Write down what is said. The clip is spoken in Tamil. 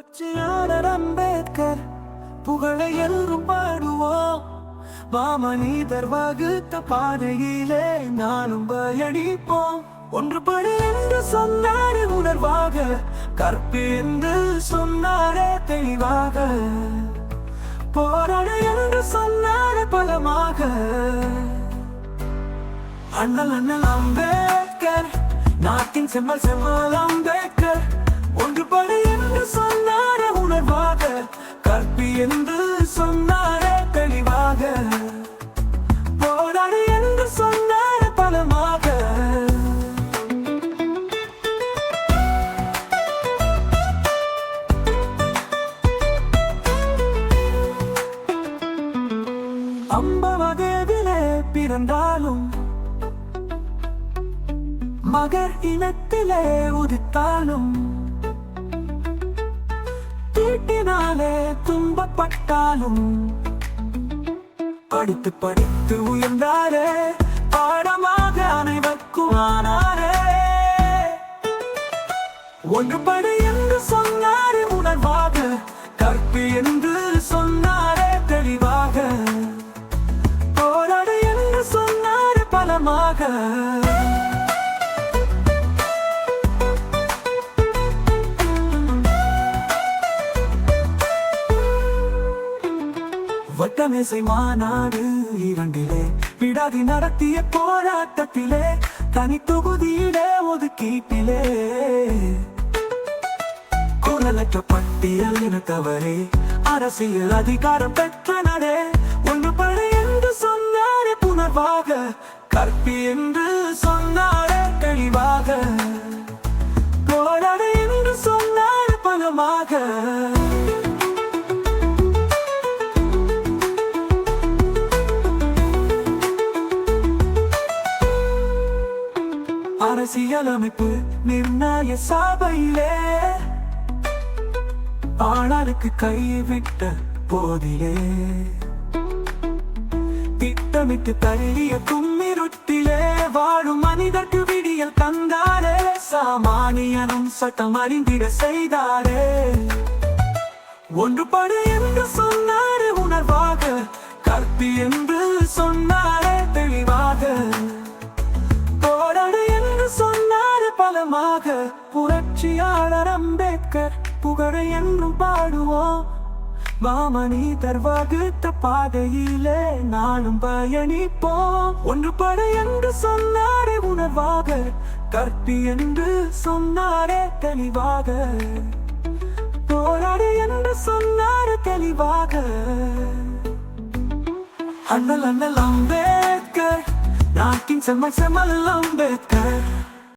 புரட்சியாளர் அம்பேத்கர் புகழை எல்லோரும் பாடுவோம். மாமனிதர் வகுத்த பாதையிலே நானும் பயணிப்போம். ஒன்றுபடு என்று சொன்னாரே உணர்வாக, கற்பு என்று சொன்னாரே தெளிவாக, போராடு என்று சொன்னாரே பலமாக. அண்ணல் அம்பேத்கர், நாட்டின் செம்மல் செம்மல் அம்பேத்கர். ஒன்றுபடு என்று சொன்னாரே உணர்வாக, கற்பு என்று சொன்னாரே தெளிவாக, போராடு என்று சொன்னாரே பலமாக. அம்பவதேவிலே பிறந்தாலும் மகர் இனத்திலே உதித்தாலும், தீட்டினாலே துன்பப்பட்டாலும், படித்து படித்து உயர்ந்தாரே பாடமாக அனைவருக்கும் ஆனாரே. ஒன்றுபடு என்று சொன்னாரே உணர்வாக, கற்பு என்று சொன்னாரே தெளிவாக, போராடு என்று சொன்னாரே பலமாக. வட்டமேசை மாநாடு இரண்டிலே விடாதி நடத்திய போராட்டத்திலே, தனி தொகுதியிலே ஒதுக்கீட்டிலே, குரலற்ற பட்டியல் இனத்தவரே அரசியல் அதிகாரம் பெற்றனரே. ஒன்றுபடு என்று சொன்னாரே புணர்வாக, கற்பு என்று சொன்னாரே தெளிவாக, போராடு என்று சொன்னாரே பலமாக. அரசியலமைப்பு நிர்ணய சபையிலே ஆளாளுக்கு கைவிட்ட போதிலே, திட்டமிட்டு தள்ளிய கும்மிருட்டிலே வாழும் மனிதர்க்கு விடியல் தந்தாரே. சாமானியனும் சட்டம் அறிந்திட செய்தாரே. ஒன்றுபடு என்று சொன்னாரே உணர்வாக, கற்பு என்று சொன்னாரே தெளிவாக, போராடு என்று சொன்னாரே பலமாக. புரட்சியாளர் அம்பேத்கர் புகழை என்றும் பாடுவோம். மாமனிதர் வகுத்த பாதையிலே நானும் பயணிப்போம். ஒன்றுபடு என்று சொன்னாரே உணர்வாக, கற்பு என்று சொன்னாரே தெளிவாக, போராடு என்று சொன்னாரே தெளிவாக. அண்ணல் அம்பேத்கர், நாட்டின் செம்மல் செம்மல் அம்பேத்கர்.